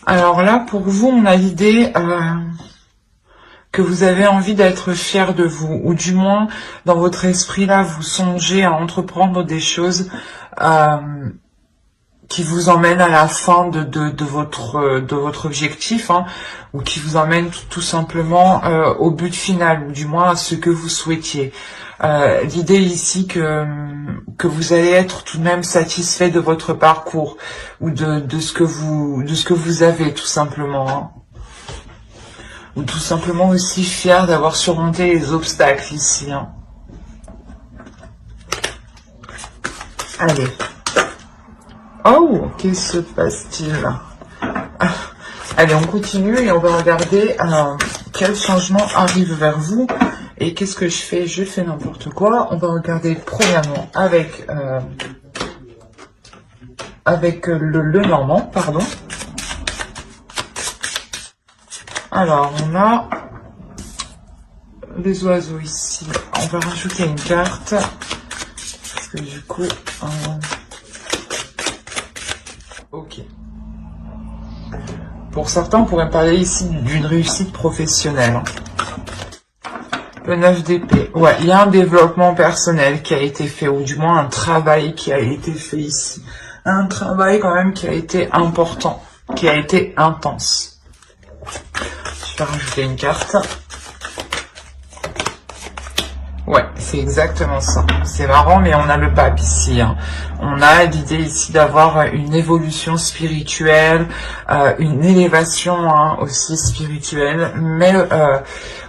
Alors là, pour vous, on a l'idée que vous avez envie d'être fier de vous, ou du moins, dans votre esprit, là, vous songez à entreprendre des choses qui vous emmènent à la fin de votre objectif, hein, ou qui vous emmènent tout simplement au but final, ou du moins à ce que vous souhaitiez. L'idée ici que vous allez être tout de même satisfait de votre parcours, ou de ce que vous avez, tout simplement, hein. Ou tout simplement aussi fier d'avoir surmonté les obstacles ici, hein. Allez. Oh, qu'est-ce que se passe-t-il? Allez, on continue et on va regarder quel changement arrive vers vous. Et qu'est-ce que je fais? Je fais n'importe quoi. On va regarder premièrement avec le normand, pardon. Alors, on a les oiseaux ici. On va rajouter une carte. Parce que du coup... ok. Pour certains, on pourrait parler ici d'une réussite professionnelle. Le 9 d'épée. Ouais, il y a un développement personnel qui a été fait, ou du moins un travail qui a été fait ici. Un travail quand même qui a été important, qui a été intense. Je vais rajouter une carte. Ouais, c'est exactement ça. C'est marrant, mais on a le pape ici, hein. On a l'idée ici d'avoir une évolution spirituelle, une élévation, hein, aussi spirituelle, mais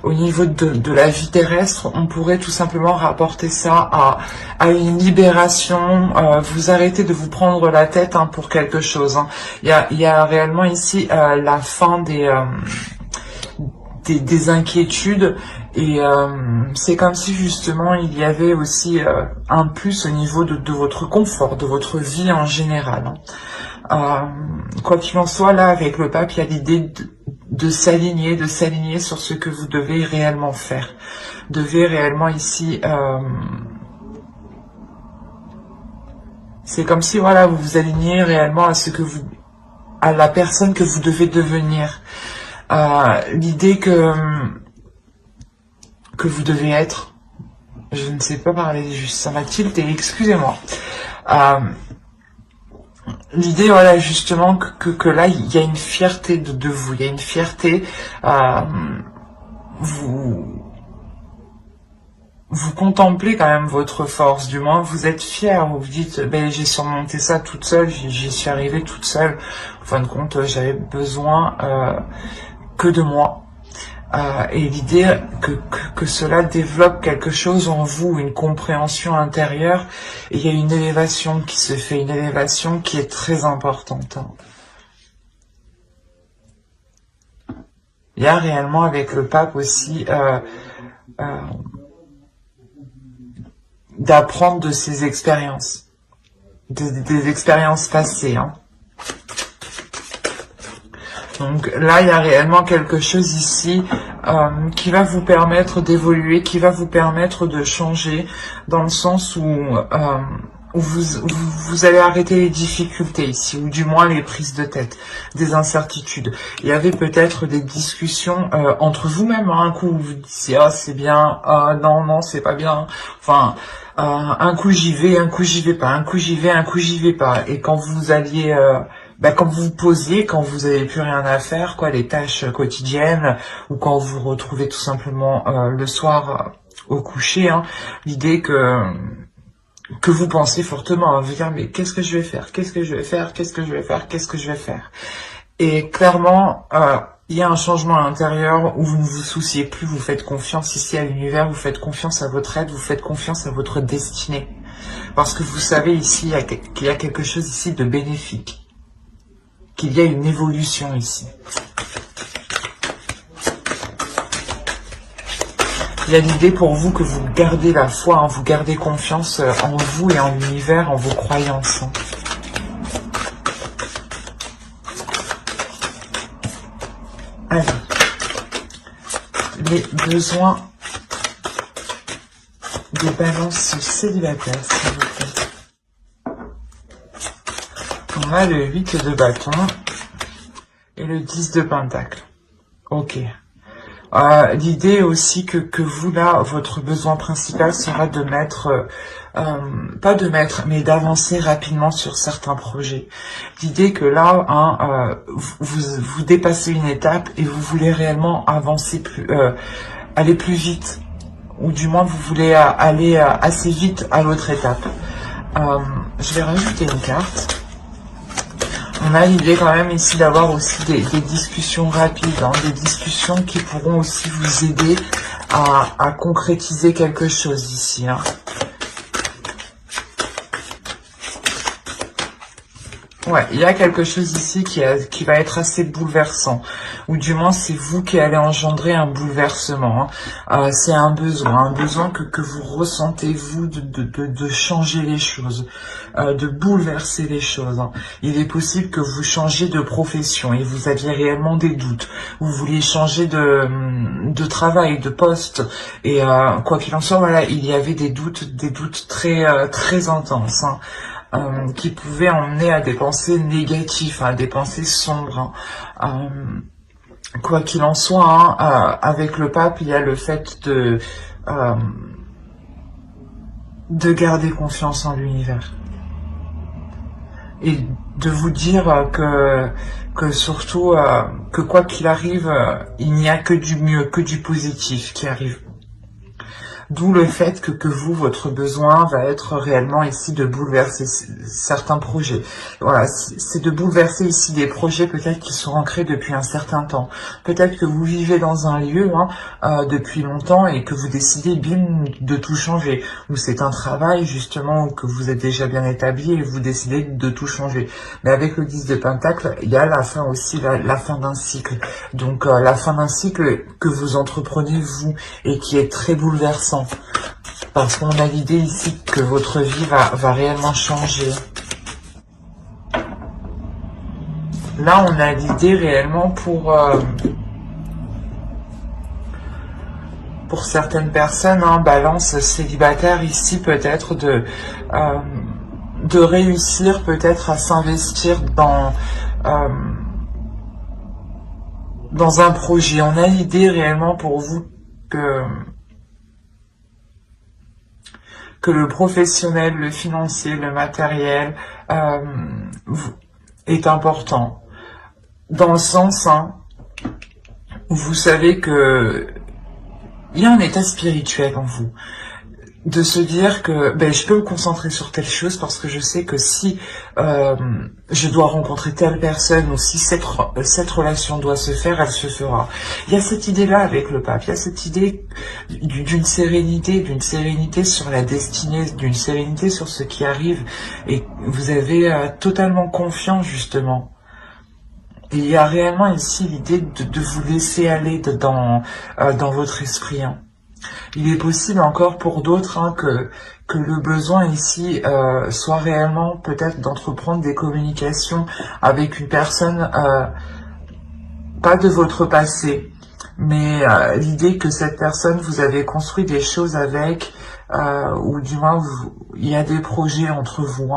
au niveau de la vie terrestre, on pourrait tout simplement rapporter ça à une libération. Vous arrêtez de vous prendre la tête, hein, pour quelque chose, hein. Il y a réellement ici la fin des inquiétudes, et c'est comme si justement il y avait aussi un plus au niveau de votre confort, de votre vie en général, hein. Quoi qu'il en soit, là avec le pape, il y a l'idée de s'aligner sur ce que vous devez réellement faire. Devez réellement ici, c'est comme si voilà, vous vous alignez réellement à ce que vous, à la personne que vous devez devenir. L'idée que vous devez être, je ne sais pas parler juste, ça m'a tilté, excusez-moi. L'idée, voilà, justement, que là, il y a une fierté de vous, il y a une fierté, vous contemplez quand même votre force, du moins vous êtes fier, vous vous dites, ben, j'ai surmonté ça toute seule, j'y suis arrivée toute seule, en fin de compte, j'avais besoin que de moi. Et l'idée que cela développe quelque chose en vous, une compréhension intérieure, et il y a une élévation qui se fait, une élévation qui est très importante. Il y a réellement avec le pape aussi d'apprendre de ses expériences, des expériences passées, hein. Donc là, il y a réellement quelque chose ici qui va vous permettre d'évoluer, qui va vous permettre de changer, dans le sens où vous allez arrêter les difficultés ici, ou du moins les prises de tête, des incertitudes. Il y avait peut-être des discussions entre vous-même, hein, un coup vous vous disiez « Ah, c'est bien, ah non, non, c'est pas bien », enfin... un coup j'y vais, un coup j'y vais pas, un coup j'y vais, un coup j'y vais pas. Et quand vous alliez... quand vous vous posiez, quand vous avez plus rien à faire, quoi, les tâches quotidiennes, ou quand vous vous retrouvez tout simplement le soir au coucher, hein, l'idée que vous pensez fortement à vous dire mais qu'est-ce que je vais faire, qu'est-ce que je vais faire, qu'est-ce que je vais faire, qu'est-ce que je vais faire. Et clairement, il y a un changement à l'intérieur où vous ne vous souciez plus, vous faites confiance ici à l'univers, vous faites confiance à votre aide, vous faites confiance à votre destinée. Parce que vous savez ici qu'il y a quelque chose ici de bénéfique. Qu'il y a une évolution ici. Il y a l'idée pour vous que vous gardez la foi, hein, vous gardez confiance en vous et en l'univers, en vos croyances, hein. Allez. Les besoins des balances célibataires, s'il vous plaît. On a le 8 de bâton. et le 10 de Pentacle. Ok. L'idée aussi que vous, là, votre besoin principal sera de mettre, pas de mettre, mais d'avancer rapidement sur certains projets. L'idée que là, hein, vous dépassez une étape et vous voulez réellement avancer aller plus vite. Ou du moins, vous voulez aller assez vite à l'autre étape. Je vais rajouter une carte. On a l'idée quand même ici d'avoir aussi des discussions rapides, hein, des discussions qui pourront aussi vous aider à concrétiser quelque chose ici. Hein. Ouais, il y a quelque chose ici qui va être assez bouleversant, ou du moins c'est vous qui allez engendrer un bouleversement. Hein. C'est un besoin que vous ressentez, vous, de changer les choses, de bouleverser les choses. Hein. Il est possible que vous changiez de profession et vous aviez réellement des doutes. Vous vouliez changer de travail, de poste, et quoi qu'il en soit, voilà, il y avait des doutes très intenses. Hein. Qui pouvaient emmener à des pensées négatives, à des pensées sombres. Hein. Quoi qu'il en soit, hein, avec le pape, il y a le fait de garder confiance en l'univers. Et de vous dire que surtout, que quoi qu'il arrive, il n'y a que du mieux, que du positif qui arrive. D'où le fait que vous, votre besoin va être réellement ici de bouleverser certains projets. Voilà, c'est de bouleverser ici des projets peut-être qui sont ancrés depuis un certain temps. Peut-être que vous vivez dans un lieu depuis longtemps et que vous décidez bim de tout changer. Ou c'est un travail justement que vous êtes déjà bien établi et vous décidez de tout changer. Mais avec le 10 de Pentacle, il y a la fin aussi, la fin d'un cycle. Donc la fin d'un cycle que vous entreprenez vous et qui est très bouleversant. Parce qu'on a l'idée ici que votre vie va réellement changer. Là, on a l'idée réellement pour certaines personnes, hein, balance célibataire ici, peut-être de réussir peut-être à s'investir dans un projet. On a l'idée réellement pour vous que le professionnel, le financier, le matériel est important. Dans le sens où vous savez que il y a un état spirituel en vous. De se dire que je peux me concentrer sur telle chose parce que je sais que si je dois rencontrer telle personne ou si cette relation doit se faire, elle se fera. Il y a cette idée-là avec le pape, il y a cette idée d'une sérénité sur la destinée, d'une sérénité sur ce qui arrive et vous avez totalement confiance justement. Et il y a réellement ici l'idée de vous laisser aller dans votre esprit. Hein. Il est possible encore pour d'autres que le besoin ici soit réellement peut-être d'entreprendre des communications avec une personne, pas de votre passé, mais l'idée que cette personne, vous avez construit des choses avec, ou du moins il y a des projets entre vous.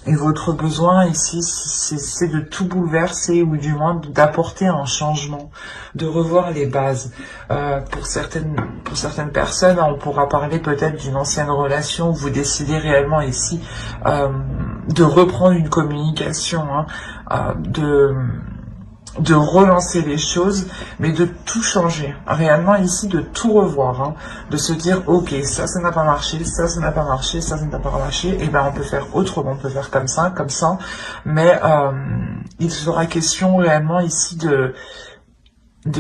Et votre besoin ici, c'est de tout bouleverser ou du moins d'apporter un changement, de revoir les bases. Pour certaines personnes, on pourra parler peut-être d'une ancienne relation où vous décidez réellement ici de reprendre une communication, de relancer les choses, mais de tout changer. Réellement ici, de tout revoir, de se dire, ok, ça n'a pas marché, ça n'a pas marché, ça n'a pas marché, et on peut faire autrement, on peut faire comme ça, mais il sera question réellement ici de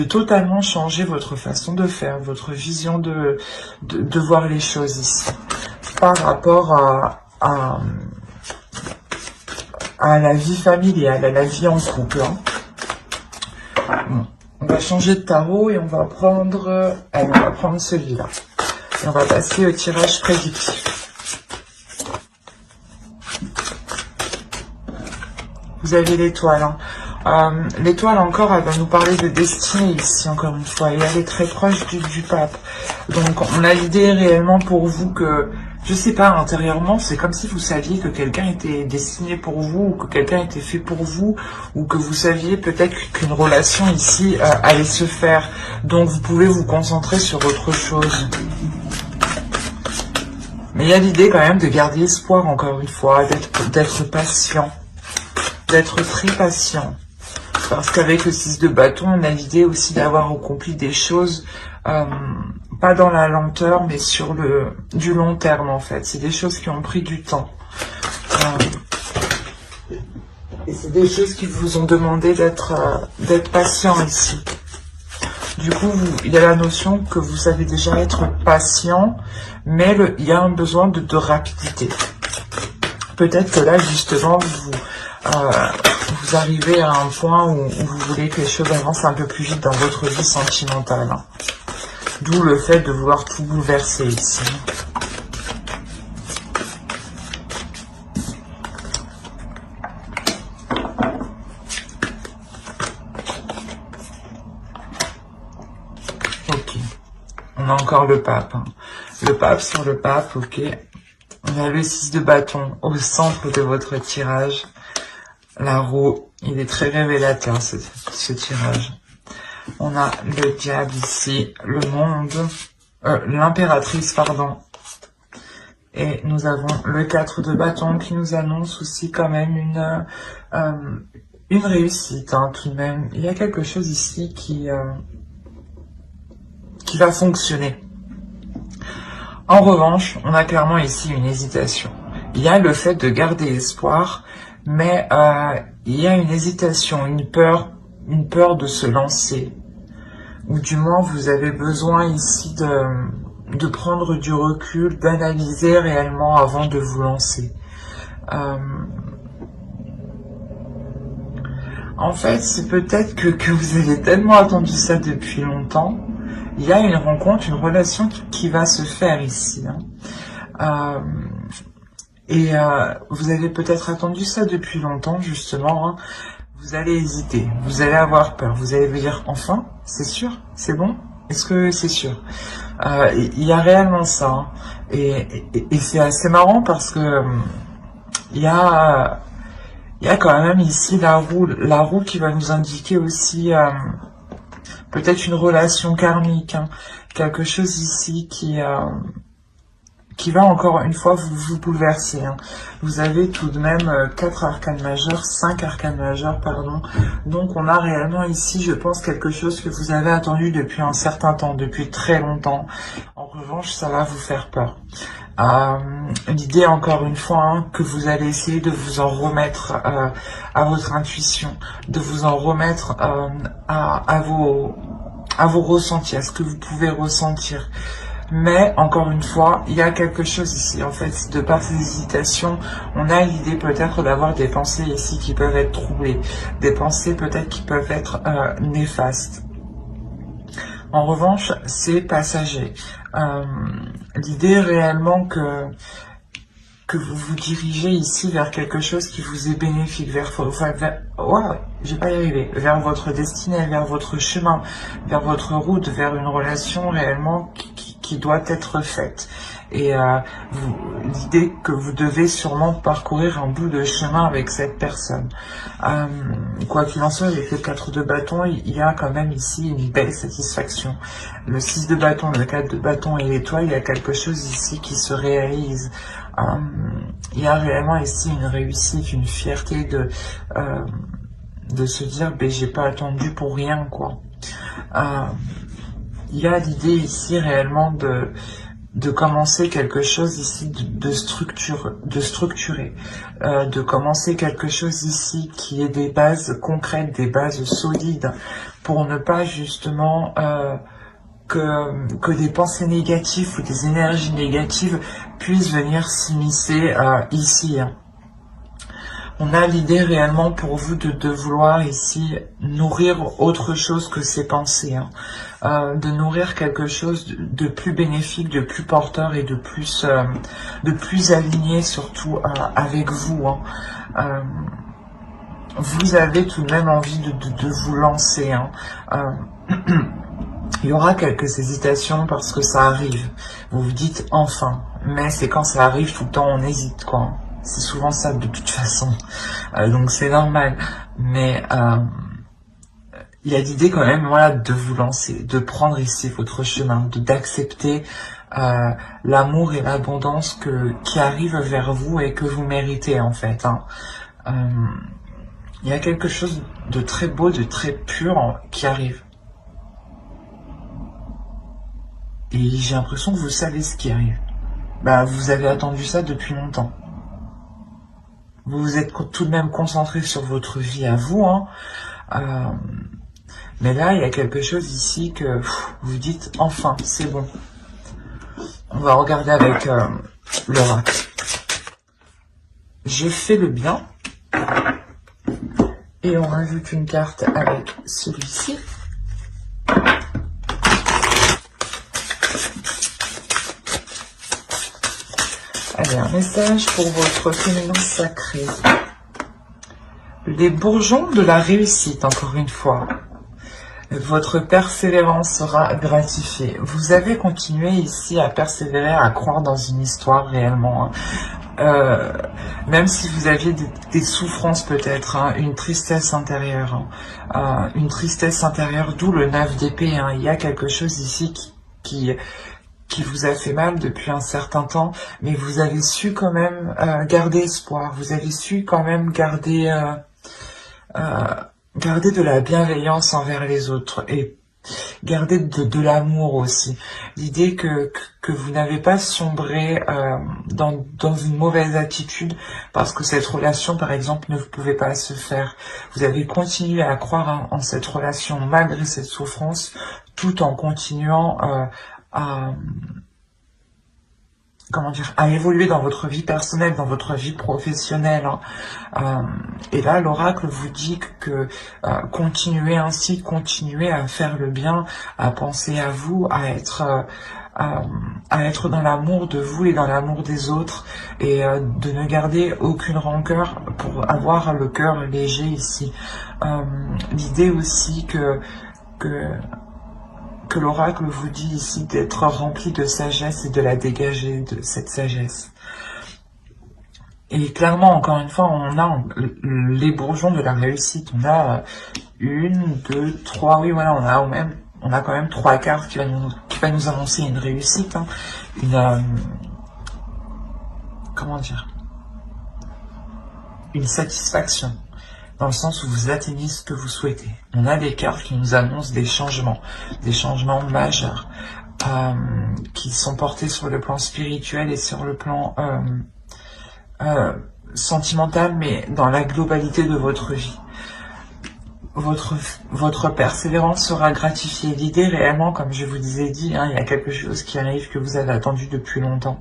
totalement changer votre façon de faire, votre vision de voir les choses ici, par rapport à la vie familiale, à la vie en couple. Bon, on va changer de tarot et on va prendre celui-là. Et on va passer au tirage prédictif. Vous avez l'étoile. L'étoile encore, elle va nous parler de destinée ici, encore une fois. Et elle est très proche du pape. Donc on a l'idée réellement pour vous que je sais pas, intérieurement, c'est comme si vous saviez que quelqu'un était destiné pour vous, ou que quelqu'un était fait pour vous, ou que vous saviez peut-être qu'une relation ici allait se faire. Donc vous pouvez vous concentrer sur autre chose. Mais il y a l'idée quand même de garder espoir, encore une fois, d'être patient, d'être très patient. Parce qu'avec le 6 de bâton, on a l'idée aussi d'avoir accompli des choses, pas dans la lenteur, mais sur du long terme en fait. C'est des choses qui ont pris du temps. Et c'est des choses qui vous ont demandé d'être patient ici. Du coup, il y a la notion que vous savez déjà être patient, mais il y a un besoin de rapidité. Peut-être que là, justement, vous arrivez à un point où vous voulez que les choses avancent un peu plus vite dans votre vie sentimentale. D'où le fait de vouloir tout bouleverser ici. Ok. On a encore le pape. Le pape sur le pape, ok. On a le 6 de bâton au centre de votre tirage. La roue, il est très révélateur ce tirage. On a le diable ici, le monde, l'impératrice, pardon. Et nous avons le 4 de bâton qui nous annonce aussi quand même une réussite, hein, tout de même. Il y a quelque chose ici qui va fonctionner. En revanche, on a clairement ici une hésitation. Il y a le fait de garder espoir, mais il y a une hésitation, une peur de se lancer. Ou du moins, vous avez besoin ici de prendre du recul, d'analyser réellement avant de vous lancer. En fait, c'est peut-être que vous avez tellement attendu ça depuis longtemps. Il y a une rencontre, une relation qui va se faire ici. Hein. Vous avez peut-être attendu ça depuis longtemps, justement. Hein. Vous allez hésiter, vous allez avoir peur, vous allez vous dire, enfin, c'est sûr, c'est bon, est-ce que c'est sûr? Il y a réellement ça. Hein. Et c'est assez marrant parce que il y a quand même ici la roue qui va nous indiquer aussi peut-être une relation karmique, hein, quelque chose ici qui va encore une fois vous bouleverser. Hein. Vous avez tout de même 4 arcanes majeures, 5 arcanes majeures, pardon. Donc on a réellement ici, je pense, quelque chose que vous avez attendu depuis un certain temps, depuis très longtemps. En revanche, ça va vous faire peur. L'idée, encore une fois, hein, que vous allez essayer de vous en remettre à votre intuition, de vous en remettre à vos ressentis, à ce que vous pouvez ressentir. Mais, encore une fois, il y a quelque chose ici. En fait, de par ces hésitations, on a l'idée peut-être d'avoir des pensées ici qui peuvent être troublées. Des pensées peut-être qui peuvent être néfastes. En revanche, c'est passager. L'idée réellement que vous vous dirigez ici vers quelque chose qui vous est bénéfique, vers je vais pas y arriver, vers votre destinée, vers votre chemin, vers votre route, vers une relation réellement qui doit être faite. Et l'idée que vous devez sûrement parcourir un bout de chemin avec cette personne. Quoi qu'il en soit, avec le 4 de bâton, il y a quand même ici une belle satisfaction. Le 6 de bâton, le 4 de bâton et l'étoile, il y a quelque chose ici qui se réalise. Il y a réellement ici une réussite, une fierté de se dire, ben j'ai pas attendu pour rien, quoi. Il y a l'idée ici réellement de commencer quelque chose ici de structurer, de commencer quelque chose ici qui est des bases concrètes, des bases solides, pour ne pas justement que des pensées négatives ou des énergies négatives puissent venir s'immiscer ici. Hein. On a l'idée réellement pour vous de vouloir ici nourrir autre chose que ces pensées, hein. De nourrir quelque chose de plus bénéfique, de plus porteur et de plus aligné surtout avec vous. Hein. Vous avez tout de même envie de vous lancer. Hein. Il y aura quelques hésitations parce que ça arrive. Vous vous dites enfin, mais c'est quand ça arrive tout le temps, on hésite, quoi. C'est souvent ça, de toute façon. Donc c'est normal. Mais il y a l'idée quand même, voilà, de vous lancer, de prendre ici votre chemin, d'accepter l'amour et l'abondance qui arrivent vers vous et que vous méritez, en fait. Hein. Il y a quelque chose de très beau, de très pur qui arrive. Et j'ai l'impression que vous savez ce qui arrive. Bah, vous avez attendu ça depuis longtemps. Vous vous êtes tout de même concentré sur votre vie à vous, hein. Mais là, il y a quelque chose ici que vous dites, enfin, c'est bon. On va regarder avec l'oracle. Je fais le bien. Et on rajoute une carte avec celui-ci. Allez, un message pour votre féminin sacré. Les bourgeons de la réussite, encore une fois. Votre persévérance sera gratifiée. Vous avez continué ici à persévérer, à croire dans une histoire réellement. Même si vous aviez des souffrances peut-être, hein, une tristesse intérieure. Une tristesse intérieure, d'où le 9 d'épée. Hein. Il y a quelque chose ici qui vous a fait mal depuis un certain temps, mais vous avez su quand même garder espoir, vous avez su quand même garder de la bienveillance envers les autres et garder de l'amour aussi. L'idée que vous n'avez pas sombré dans une mauvaise attitude parce que cette relation, par exemple, ne pouvait pas se faire. Vous avez continué à croire en cette relation malgré cette souffrance, tout en continuant à évoluer dans votre vie personnelle, dans votre vie professionnelle. Hein. Et là, l'oracle vous dit que continuez ainsi, continuez à faire le bien, à penser à vous, à être dans l'amour de vous et dans l'amour des autres, et de ne garder aucune rancœur pour avoir le cœur léger ici. L'idée aussi que l'oracle vous dit ici d'être rempli de sagesse et de la dégager, de cette sagesse. Et clairement, encore une fois, on a les bourgeons de la réussite. On a 1, 2, 3, oui, voilà, on a quand même 3 cartes qui va nous annoncer une réussite, hein, une satisfaction. Dans le sens où vous atteignez ce que vous souhaitez. On a des cartes qui nous annoncent des changements majeurs, qui sont portés sur le plan spirituel et sur le plan sentimental, mais dans la globalité de votre vie. Votre persévérance sera gratifiée. L'idée réellement, comme je vous ai dit, hein, il y a quelque chose qui arrive que vous avez attendu depuis longtemps.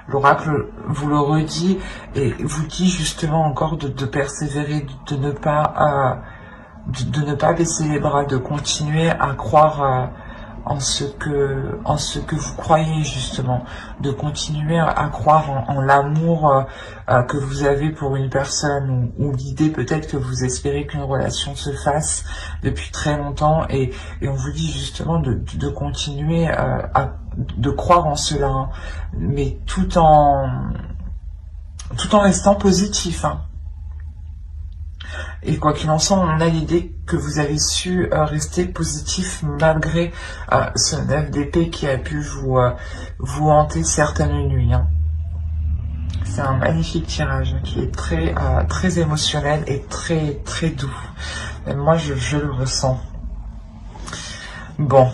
L'oracle vous le redit et vous dit justement encore de persévérer, de ne pas baisser les bras, de continuer à croire en ce que vous croyez justement, de continuer à croire en l'amour que vous avez pour une personne, ou l'idée peut-être que vous espérez qu'une relation se fasse depuis très longtemps, et on vous dit justement de continuer de croire en cela, hein, mais tout en restant positif, hein. Et quoi qu'il en soit, on a l'idée que vous avez su rester positif malgré ce 9 d'épée qui a pu vous hanter certaines nuits, hein. C'est un magnifique tirage qui est très émotionnel et très très doux. Et moi, je le ressens. Bon.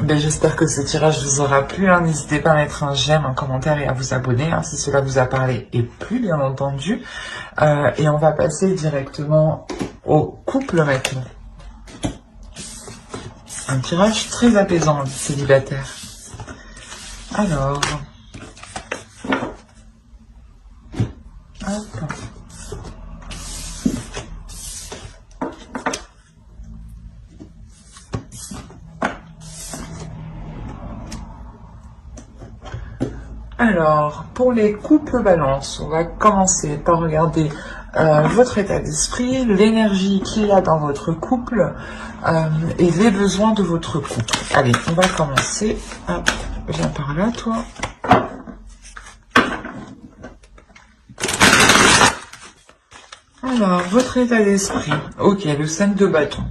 Ben, j'espère que ce tirage vous aura plu, hein. N'hésitez pas à mettre un j'aime, un commentaire et à vous abonner, hein, si cela vous a parlé et plu, bien entendu. Et on va passer directement au couple maintenant. Un tirage très apaisant, célibataire. Alors... Hop. Alors, pour les couples balance, on va commencer par regarder votre état d'esprit, l'énergie qu'il y a dans votre couple et les besoins de votre couple. Allez, on va commencer. Hop, viens par là, toi. Alors, votre état d'esprit. Ok, le 5 de bâton.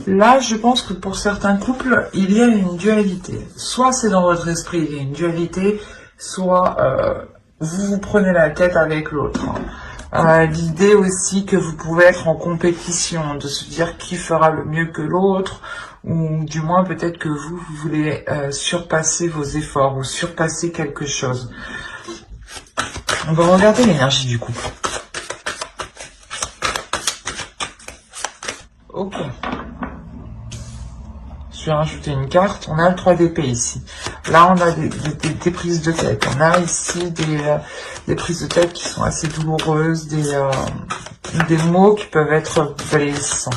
Là, je pense que pour certains couples, il y a une dualité. Soit c'est dans votre esprit, il y a une dualité, soit vous vous prenez la tête avec l'autre. L'idée aussi que vous pouvez être en compétition, de se dire qui fera le mieux que l'autre, ou du moins peut-être que vous voulez surpasser vos efforts, ou surpasser quelque chose. On va regarder l'énergie du couple. Ok. Je vais rajouter une carte. On a le 3 d'épée ici. Là, on a des prises de tête. On a ici des prises de tête qui sont assez douloureuses, des mots qui peuvent être blessants.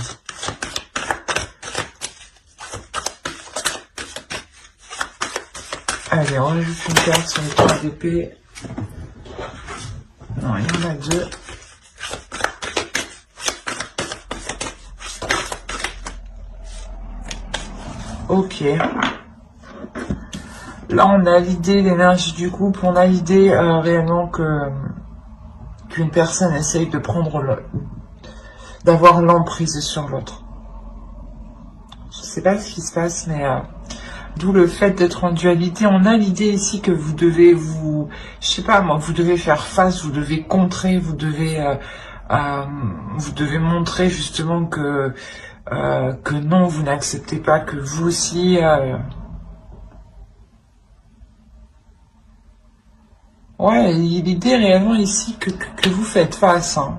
Allez, on rajoute une carte sur le 3 d'épée. Non, il y en a deux. Ok. Là, on a l'idée, l'énergie du couple, on a l'idée réellement qu'une personne essaye de d'avoir l'emprise sur l'autre. Je sais pas ce qui se passe, mais d'où le fait d'être en dualité. On a l'idée ici que vous devez je sais pas moi, vous devez faire face, vous devez contrer, vous devez montrer justement que non, vous n'acceptez pas, que vous aussi... Ouais, l'idée réellement ici que vous faites face. Hein.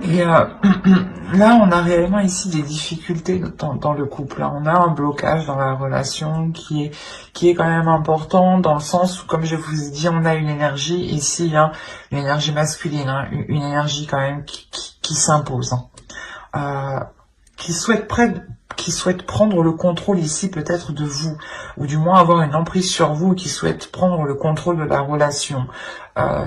Et là, on a réellement ici des difficultés dans le couple. Hein. On a un blocage dans la relation qui est quand même important, dans le sens où, comme je vous ai dit, on a une énergie ici, hein, une énergie masculine, hein, une énergie quand même qui s'impose. Hein. Qui souhaite prendre le contrôle ici peut-être de vous, ou du moins avoir une emprise sur vous, qui souhaite prendre le contrôle de la relation,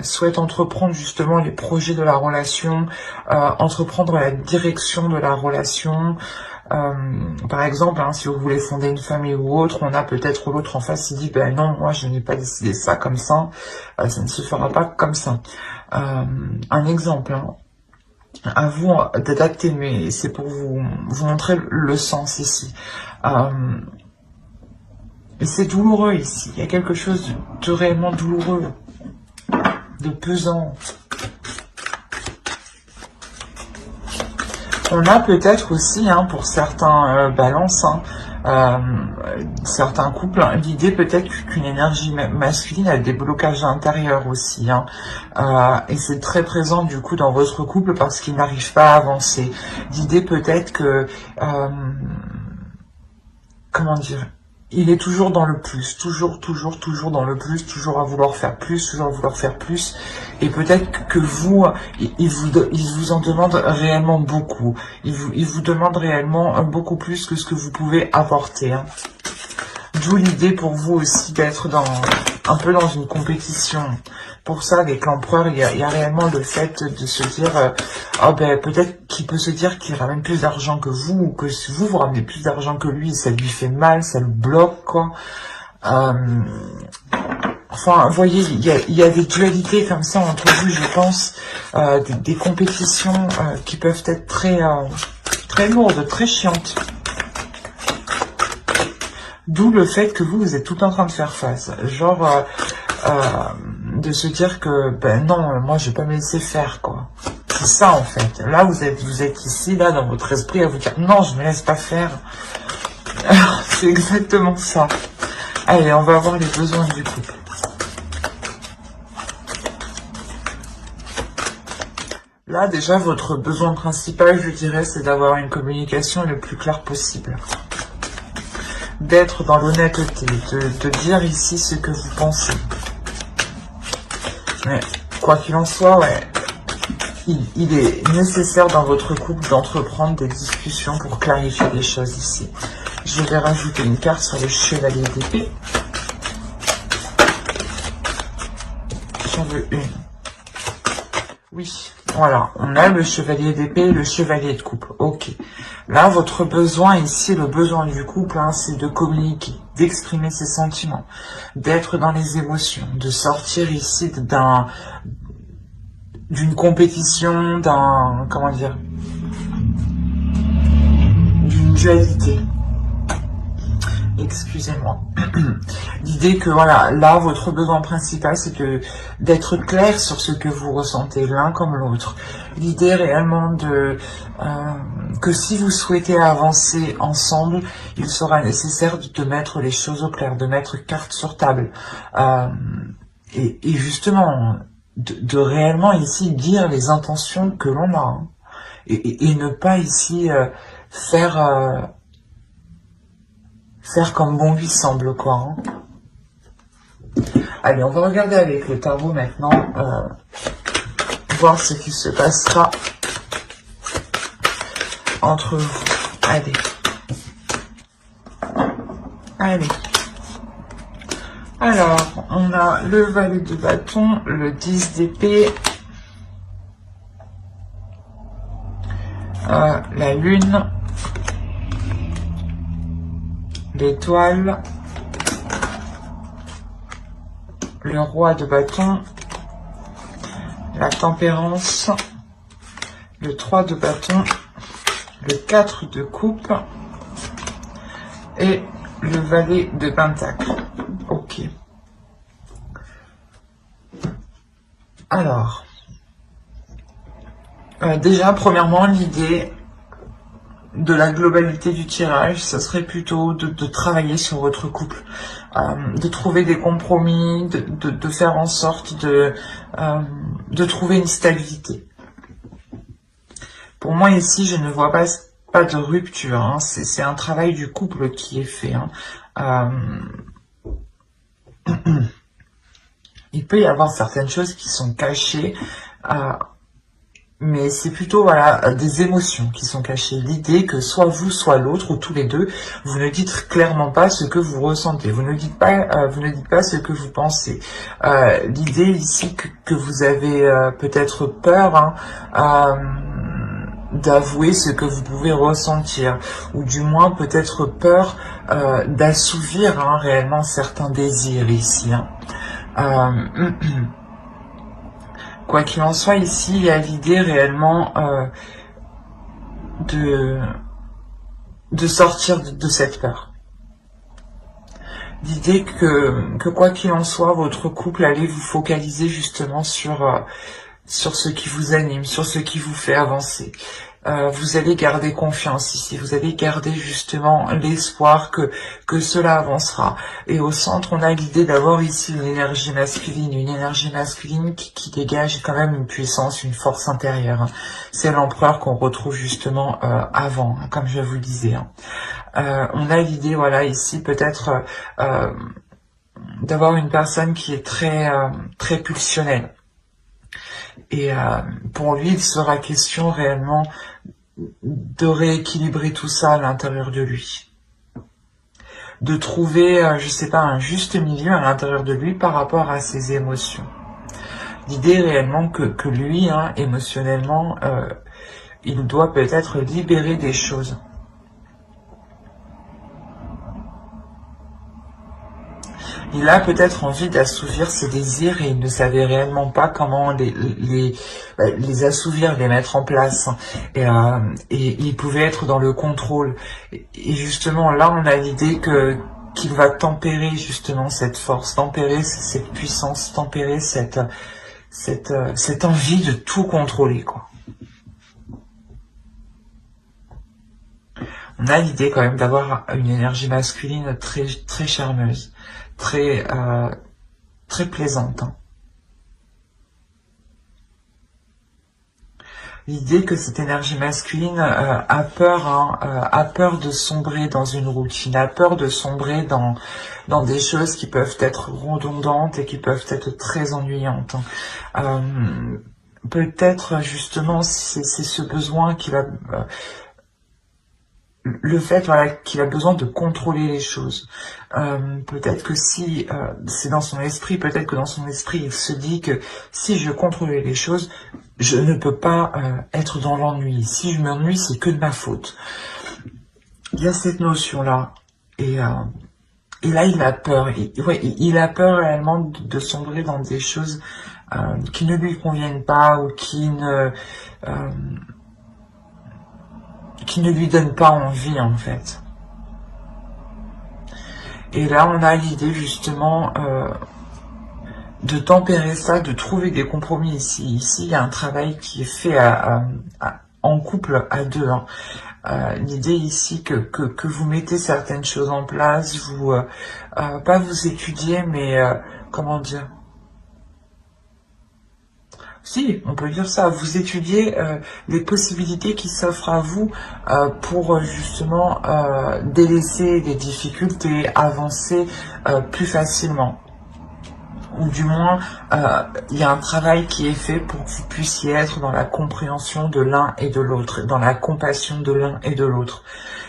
souhaite entreprendre justement les projets de la relation, entreprendre la direction de la relation. Par exemple, hein, si vous voulez fonder une famille ou autre, on a peut-être l'autre en face qui dit ben non, moi je n'ai pas décidé ça comme ça, ça ne se fera pas comme ça. Un exemple, hein. À vous d'adapter, mais c'est pour vous montrer le sens ici. Et c'est douloureux ici. Il y a quelque chose de réellement douloureux, de pesant. On a peut-être aussi, hein, pour certains balances, hein, certains couples, hein, l'idée peut-être qu'une énergie masculine a des blocages intérieurs aussi. Hein, et c'est très présent du coup dans votre couple parce qu'il n'arrive pas à avancer. L'idée peut-être que... comment dire, il est toujours dans le plus, toujours dans le plus, toujours à vouloir faire plus, toujours à vouloir faire plus, et peut-être que vous, il vous en demande réellement beaucoup, il vous demande réellement beaucoup plus que ce que vous pouvez apporter, hein. D'où l'idée pour vous aussi d'être un peu dans une compétition. Pour ça, avec l'empereur, il y a réellement le fait de se dire, ben, peut-être qu'il peut se dire qu'il ramène plus d'argent que vous, ou que si vous ramenez plus d'argent que lui, ça lui fait mal, ça le bloque, quoi. Enfin, vous voyez, il y a des dualités comme ça entre vous, je pense, des compétitions qui peuvent être très lourdes, très chiantes. D'où le fait que vous êtes tout en train de faire face. Genre, de se dire que, ben non, moi je vais pas me laisser faire, quoi. C'est ça, en fait. Là, vous êtes ici, là, dans votre esprit, à vous dire, non, je me laisse pas faire. C'est exactement ça. Allez, on va voir les besoins du couple. Là, déjà, votre besoin principal, je dirais, c'est d'avoir une communication le plus claire possible. D'être dans l'honnêteté, de dire ici ce que vous pensez. Mais quoi qu'il en soit, ouais, il est nécessaire dans votre couple d'entreprendre des discussions pour clarifier les choses ici. Je vais rajouter une carte sur le chevalier d'épée. J'en veux une. Oui, voilà, on a le chevalier d'épée et le chevalier de coupe. Ok. Là, votre besoin ici, le besoin du couple, hein, c'est de communiquer, d'exprimer ses sentiments, d'être dans les émotions, de sortir ici d'une compétition, comment dire, d'une dualité. Excusez-moi. L'idée que voilà, là, votre besoin principal, c'est d'être clair sur ce que vous ressentez l'un comme l'autre. L'idée réellement que si vous souhaitez avancer ensemble, il sera nécessaire de mettre les choses au clair, de mettre carte sur table. Et justement, de réellement ici dire les intentions que l'on a. Hein, et ne pas ici faire comme bon lui semble, quoi. Hein. Allez, on va regarder avec le tarot maintenant, voir ce qui se passera entre vous. Allez. Allez. Alors, on a le valet de bâton, le 10 d'épée, la lune, l'étoile, le roi de bâton, la tempérance, le 3 de bâton, le 4 de coupe et le valet de pentacle. Ok. Alors, déjà, premièrement, l'idée de la globalité du tirage, ça serait plutôt de travailler sur votre couple, de trouver des compromis, de faire en sorte de trouver une stabilité. Pour moi ici, je ne vois pas de rupture, hein. C'est un travail du couple qui est fait. Hein. Il peut y avoir certaines choses qui sont cachées, mais c'est plutôt voilà des émotions qui sont cachées. L'idée que soit vous, soit l'autre, ou tous les deux, vous ne dites clairement pas ce que vous ressentez. Vous ne dites pas ce que vous pensez. L'idée ici que vous avez peut-être peur d'avouer ce que vous pouvez ressentir, ou du moins peut-être peur d'assouvir réellement certains désirs ici. Quoi qu'il en soit, ici, il y a l'idée réellement de sortir de cette peur. L'idée que quoi qu'il en soit, votre couple allait vous focaliser justement sur ce qui vous anime, sur ce qui vous fait avancer. Vous allez garder confiance ici, vous allez garder justement l'espoir que cela avancera. Et au centre, on a l'idée d'avoir ici une énergie masculine qui dégage quand même une puissance, une force intérieure. C'est l'empereur qu'on retrouve justement avant, comme je vous le disais. On a l'idée, voilà, ici peut-être d'avoir une personne qui est très pulsionnelle. Et pour lui, il sera question réellement de rééquilibrer tout ça à l'intérieur de lui. De trouver, je sais pas, un juste milieu à l'intérieur de lui par rapport à ses émotions. L'idée réellement que lui, émotionnellement, il doit peut-être libérer des choses. Il a peut-être envie d'assouvir ses désirs et il ne savait réellement pas comment les assouvir, les mettre en place. Et il pouvait être dans le contrôle. Et justement, là, on a l'idée qu'il va tempérer justement cette force, tempérer cette puissance, tempérer cette envie de tout contrôler, quoi. On a l'idée quand même d'avoir une énergie masculine très charmeuse, très plaisante. L'idée que cette énergie masculine a peur de sombrer dans une routine, a peur de sombrer dans des choses qui peuvent être redondantes et qui peuvent être très ennuyantes. Peut-être justement c'est ce besoin qu'il a... le fait qu'il a besoin de contrôler les choses. Peut-être que si c'est dans son esprit, peut-être que dans son esprit il se dit que si je contrôlais les choses, je ne peux pas être dans l'ennui. Si je m'ennuie, c'est que de ma faute. Il y a cette notion-là. Et là, il a peur. Il a peur réellement de sombrer dans des choses qui ne lui conviennent pas ou qui ne lui donnent pas envie en fait. Et là on a l'idée justement de tempérer ça, de trouver des compromis ici. Ici il y a un travail qui est fait en couple à deux. Hein. L'idée ici que vous mettez certaines choses en place, vous pas vous étudiez, mais comment dire, si, on peut dire ça, vous étudiez les possibilités qui s'offrent à vous pour justement délaisser les difficultés, avancer plus facilement. Ou du moins, il y a un travail qui est fait pour que vous puissiez être dans la compréhension de l'un et de l'autre, dans la compassion de l'un et de l'autre.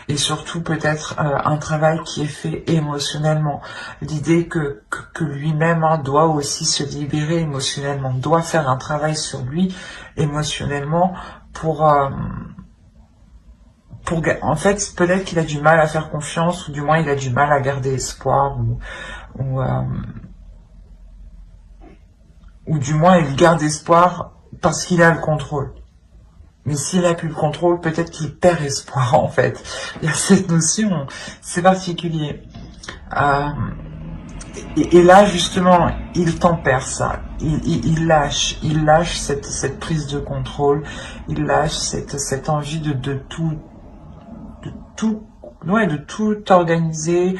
Et surtout peut-être un travail qui est fait émotionnellement. L'idée que lui-même doit aussi se libérer émotionnellement, doit faire un travail sur lui émotionnellement pour en fait, peut-être qu'il a du mal à faire confiance, ou du moins il a du mal à garder espoir, ou du moins il garde espoir parce qu'il a le contrôle. Mais s'il n'a plus le contrôle, peut-être qu'il perd espoir en fait. Il y a cette notion, c'est particulier. Et là justement, il tempère ça. Il lâche cette prise de contrôle. Il lâche cette envie de tout organiser.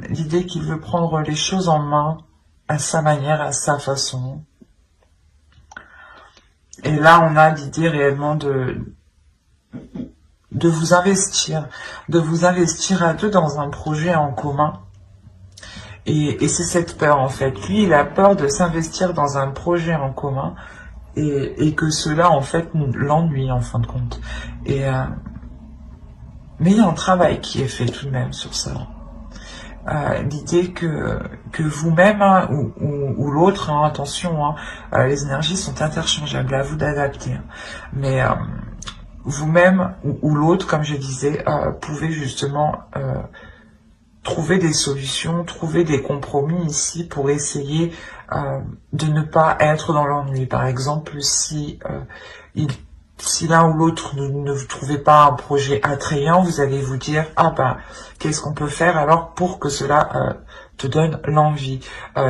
L'idée qu'il veut prendre les choses en main à sa manière, à sa façon. Et là, on a l'idée réellement de vous investir à deux dans un projet en commun. Et c'est cette peur, en fait. Lui, il a peur de s'investir dans un projet en commun et que cela, en fait, l'ennuie, en fin de compte. Mais il y a un travail qui est fait tout de même sur ça. L'idée que vous-même ou l'autre, attention, les énergies sont interchangeables, à vous d'adapter. Mais vous-même ou l'autre, comme je disais, pouvez justement trouver des solutions, trouver des compromis ici pour essayer de ne pas être dans l'ennui. Par exemple, si l'un ou l'autre ne vous trouvez pas un projet attrayant, vous allez vous dire qu'est-ce qu'on peut faire alors pour que cela te donne l'envie,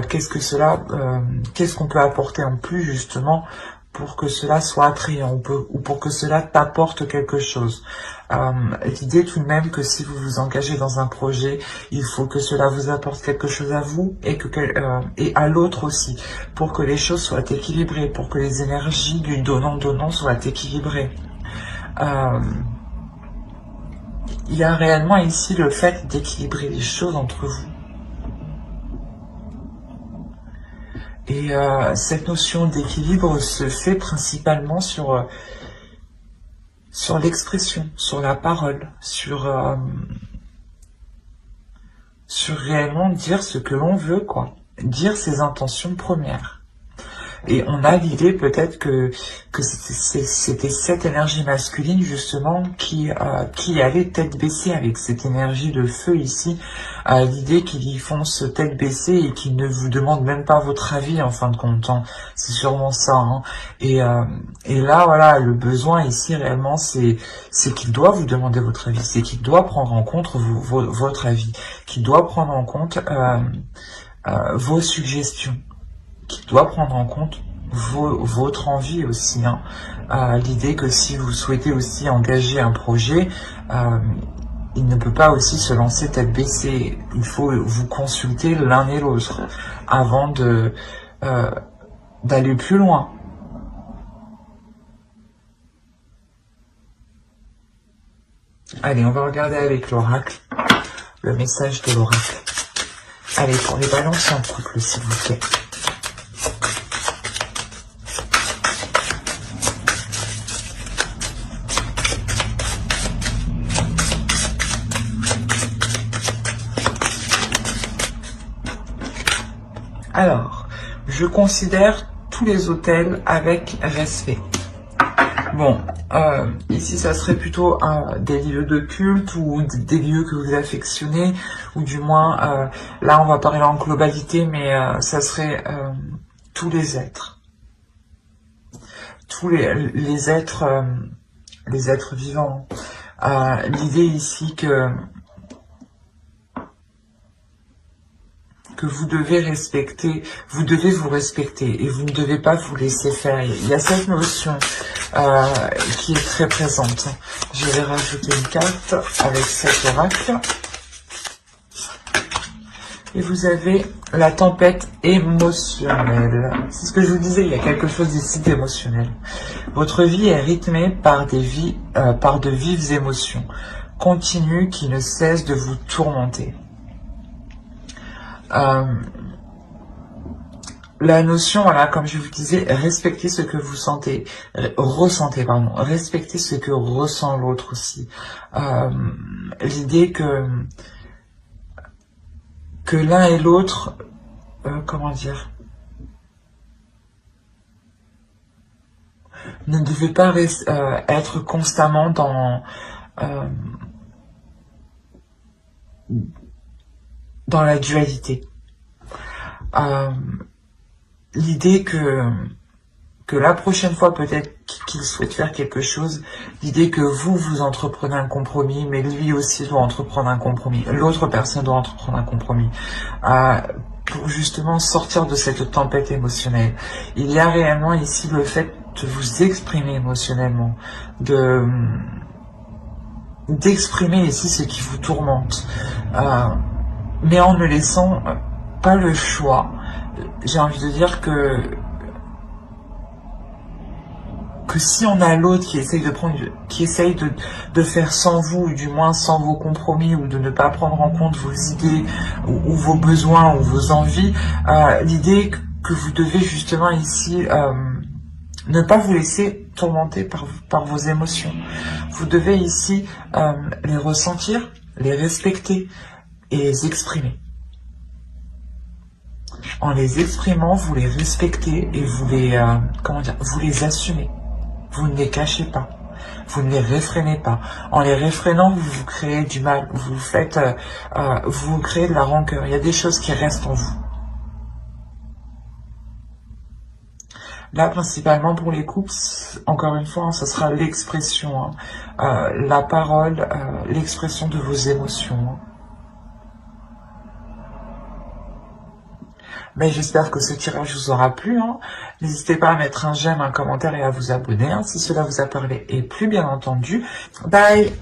qu'est-ce qu'on peut apporter en plus justement pour que cela soit attrayant ou pour que cela t'apporte quelque chose. L'idée tout de même que si vous vous engagez dans un projet, il faut que cela vous apporte quelque chose à vous et à l'autre aussi, pour que les choses soient équilibrées, pour que les énergies du donnant-donnant soient équilibrées. Il y a réellement ici le fait d'équilibrer les choses entre vous. Et cette notion d'équilibre se fait principalement sur l'expression, sur la parole, sur réellement dire ce que l'on veut, quoi. Dire ses intentions premières. Et on a l'idée peut-être que c'était cette énergie masculine justement qui allait tête baissée avec cette énergie de feu ici. L'idée qu'il y fonce tête baissée et qu'il ne vous demande même pas votre avis en fin de compte. C'est sûrement ça. Et là voilà, le besoin ici réellement c'est qu'il doit vous demander votre avis, c'est qu'il doit prendre en compte votre avis, qu'il doit prendre en compte vos suggestions, qui doit prendre en compte votre envie aussi. L'idée que si vous souhaitez aussi engager un projet, il ne peut pas aussi se lancer tête baissée. Il faut vous consulter l'un et l'autre avant d'aller plus loin. Allez, on va regarder avec l'oracle, le message de l'oracle. Allez, pour les balances en couple, s'il vous plaît. Alors, je considère tous les hôtels avec respect. Bon, ici ça serait plutôt des lieux de culte ou des lieux que vous affectionnez, ou du moins, là on va parler en globalité, mais ça serait tous les êtres. tous les êtres vivants. L'idée ici que vous devez respecter, vous devez vous respecter et vous ne devez pas vous laisser faire. Il y a cette notion qui est très présente. Je vais rajouter une carte avec cet oracle. Et vous avez la tempête émotionnelle. C'est ce que je vous disais, il y a quelque chose ici d'émotionnel. Votre vie est rythmée par de vives émotions continues qui ne cessent de vous tourmenter. La notion, voilà, comme je vous disais, respectez ce que vous ressentez, pardon, respectez ce que ressent l'autre aussi. L'idée que l'un et l'autre, comment dire, ne devez pas être constamment dans la dualité. L'idée que la prochaine fois, peut-être qu'il souhaite faire quelque chose, l'idée que vous entreprenez un compromis, mais lui aussi doit entreprendre un compromis, l'autre personne doit entreprendre un compromis, pour justement sortir de cette tempête émotionnelle. Il y a réellement ici le fait de vous exprimer émotionnellement, d'exprimer ici ce qui vous tourmente, mais en ne laissant pas le choix. J'ai envie de dire que si on a l'autre qui essaye de faire sans vous, ou du moins sans vos compromis, ou de ne pas prendre en compte vos idées, ou vos besoins, ou vos envies, l'idée que vous devez justement ici ne pas vous laisser tourmenter par vos émotions. Vous devez ici les ressentir, les respecter et les exprimer. En les exprimant, vous les respectez et vous les assumez. Vous ne les cachez pas. Vous ne les réfrénez pas. En les réfrénant, vous créez du mal. Vous créez de la rancœur. Il y a des choses qui restent en vous. Là, principalement pour les couples, encore une fois, ce sera l'expression, la parole, l'expression de vos émotions. Mais j'espère que ce tirage vous aura plu. N'hésitez pas à mettre un j'aime, un commentaire et à vous abonner si cela vous a parlé. Et plus bien entendu, bye!